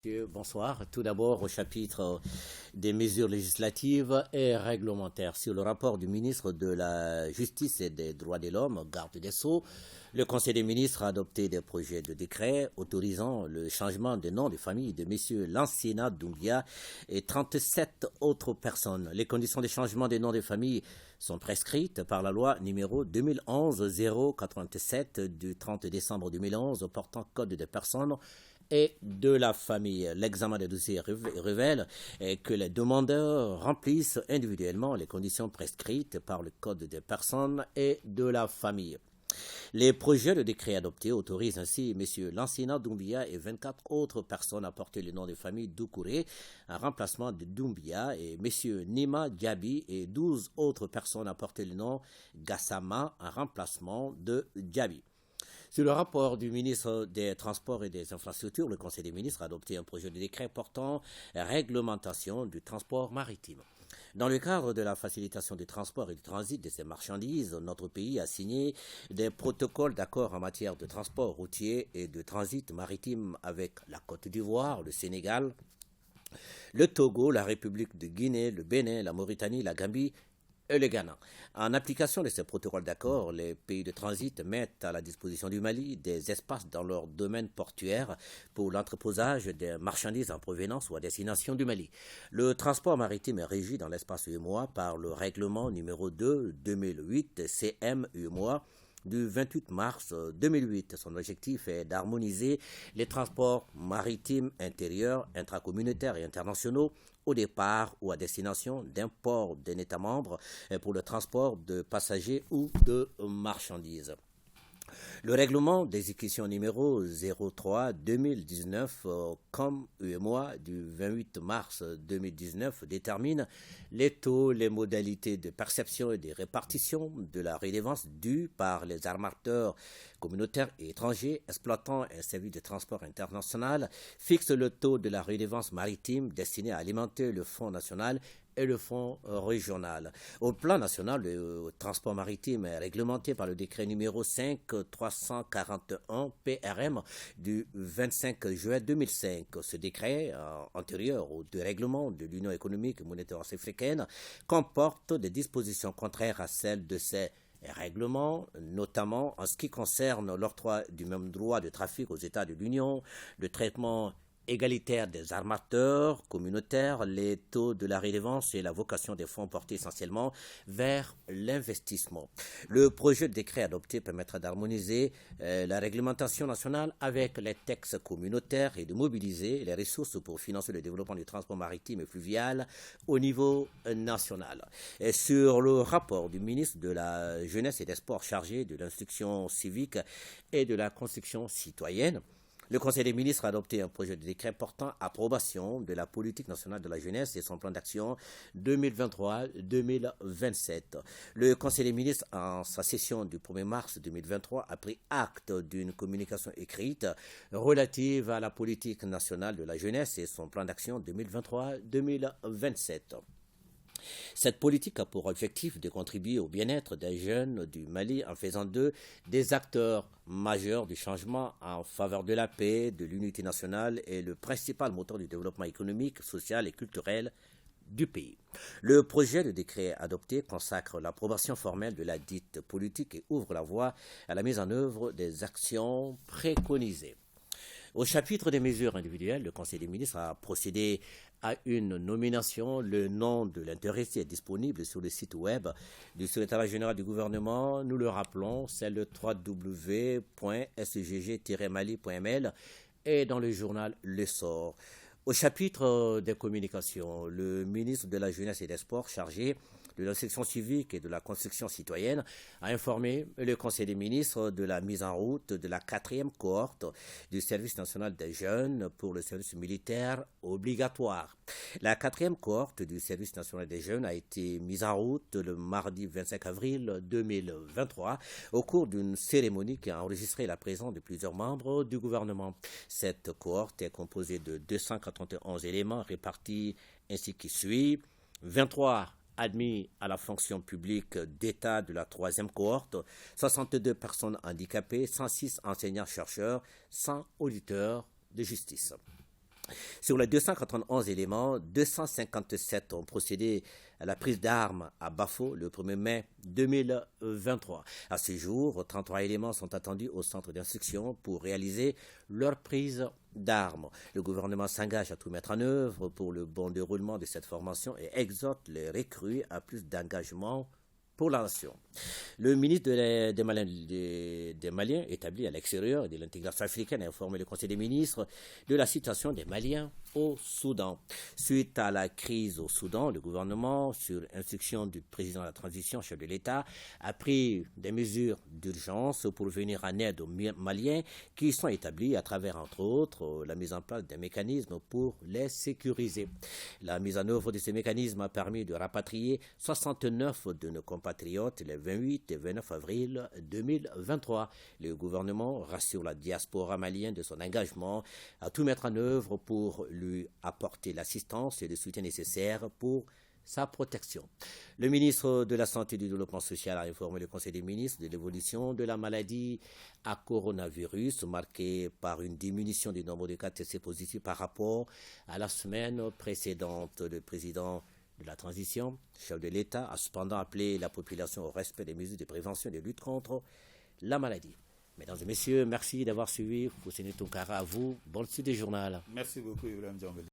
Monsieur, bonsoir. Tout d'abord, au chapitre des mesures législatives et réglementaires sur le rapport du ministre de la Justice et des Droits de l'Homme, garde des Sceaux, le Conseil des ministres a adopté des projets de décret autorisant le changement de nom de famille de messieurs Lansina Doumbia et 37 autres personnes. Les conditions de changement de nom de famille sont prescrites par la loi numéro 2011-087 du 30 décembre 2011 portant code des personnes et de la famille. L'examen des dossiers révèle que les demandeurs remplissent individuellement les conditions prescrites par le Code des personnes et de la famille. Les projets de décret adoptés autorisent ainsi M. Lansina Doumbia et 24 autres personnes à porter le nom de famille Doucouré en remplacement de Doumbia et M. Nima Diaby et 12 autres personnes à porter le nom Gassama en remplacement de Diaby. Sur le rapport du ministre des Transports et des Infrastructures, le Conseil des ministres a adopté un projet de décret portant réglementation du transport maritime. Dans le cadre de la facilitation du transport et du transit de ces marchandises, notre pays a signé des protocoles d'accord en matière de transport routier et de transit maritime avec la Côte d'Ivoire, le Sénégal, le Togo, la République de Guinée, le Bénin, la Mauritanie, la Gambie et le Ghana. En application de ces protocoles d'accord, les pays de transit mettent à la disposition du Mali des espaces dans leur domaine portuaire pour l'entreposage des marchandises en provenance ou à destination du Mali. Le transport maritime est régi dans l'espace UEMOA par le règlement numéro 2-2008 CM-UEMOA du 28 mars 2008. Son objectif est d'harmoniser les transports maritimes intérieurs, intracommunautaires et internationaux au départ ou à destination d'un port d'un État membre pour le transport de passagers ou de marchandises. Le règlement d'exécution numéro 03-2019, comme UEMOA du 28 mars 2019, détermine les taux, les modalités de perception et de répartition de la redevance due par les armateurs communautaires et étrangers exploitant un service de transport international, fixe le taux de la redevance maritime destiné à alimenter le Fonds national et le fonds régional. Au plan national, le transport maritime est réglementé par le décret numéro 5-341 PRM du 25 juin 2005. Ce décret, antérieur au dérèglement de l'Union économique et monétaire africaine, comporte des dispositions contraires à celles de ces règlements, notamment en ce qui concerne l'octroi du même droit de trafic aux États de l'Union, le traitement égalitaire des armateurs communautaires, les taux de la redevance et la vocation des fonds portés essentiellement vers l'investissement. Le projet de décret adopté permettra d'harmoniser la réglementation nationale avec les textes communautaires et de mobiliser les ressources pour financer le développement du transport maritime et fluvial au niveau national. Et sur le rapport du ministre de la Jeunesse et des Sports chargé de l'instruction civique et de la construction citoyenne, le Conseil des ministres a adopté un projet de décret portant approbation de la politique nationale de la jeunesse et son plan d'action 2023-2027. Le Conseil des ministres, en sa session du 1er mars 2023, a pris acte d'une communication écrite relative à la politique nationale de la jeunesse et son plan d'action 2023-2027. Cette politique a pour objectif de contribuer au bien-être des jeunes du Mali en faisant d'eux des acteurs majeurs du changement en faveur de la paix, de l'unité nationale et le principal moteur du développement économique, social et culturel du pays. Le projet de décret adopté consacre l'approbation formelle de la dite politique et ouvre la voie à la mise en œuvre des actions préconisées. Au chapitre des mesures individuelles, le Conseil des ministres a procédé à une nomination. Le nom de l'intéressé est disponible sur le site web du secrétariat général du gouvernement. Nous le rappelons, c'est le www.sgg-mali.ml et dans le journal Le Sort. Au chapitre des communications, le ministre de la Jeunesse et des Sports chargé de la section civique et de la construction citoyenne a informé le Conseil des ministres de la mise en route de la 4e cohorte du service national des jeunes pour le service militaire obligatoire. La 4e cohorte du service national des jeunes a été mise en route le mardi 25 avril 2023 au cours d'une cérémonie qui a enregistré la présence de plusieurs membres du gouvernement. Cette cohorte est composée de 291 éléments répartis ainsi qui suit: 23 admis à la fonction publique d'État de la 3e cohorte, 62 personnes handicapées, 106 enseignants-chercheurs, 100 auditeurs de justice. Sur les 291 éléments, 257 ont procédé à la prise d'armes à Bafo le 1er mai 2023. À ce jour, 33 éléments sont attendus au centre d'instruction pour réaliser leur prise d'armes. Le gouvernement s'engage à tout mettre en œuvre pour le bon déroulement de cette formation et exhorte les recrues à plus d'engagement pour la nation. Le ministre des Maliens, établi à l'extérieur et de l'intégration africaine, a informé le Conseil des ministres de la situation des Maliens au Soudan. Suite à la crise au Soudan, le gouvernement, sur instruction du président de la transition, chef de l'État, a pris des mesures d'urgence pour venir en aide aux Maliens qui sont établis à travers, entre autres, la mise en place des mécanismes pour les sécuriser. La mise en œuvre de ces mécanismes a permis de rapatrier 69 de nos compatriotes les 28 et 29 avril 2023. Le gouvernement rassure la diaspora malienne de son engagement à tout mettre en œuvre pour lui apporter l'assistance et le soutien nécessaires pour sa protection. Le ministre de la Santé et du Développement social a informé le Conseil des ministres de l'évolution de la maladie à coronavirus, marquée par une diminution du nombre de cas testés positifs par rapport à la semaine précédente. Le président de la transition, chef de l'État, a cependant appelé la population au respect des mesures de prévention et de lutte contre la maladie. Mesdames et messieurs, merci d'avoir suivi. Fousseni Tounkara, à vous. Bonne suite des journaux. Merci beaucoup, Ibrahim Djambeli.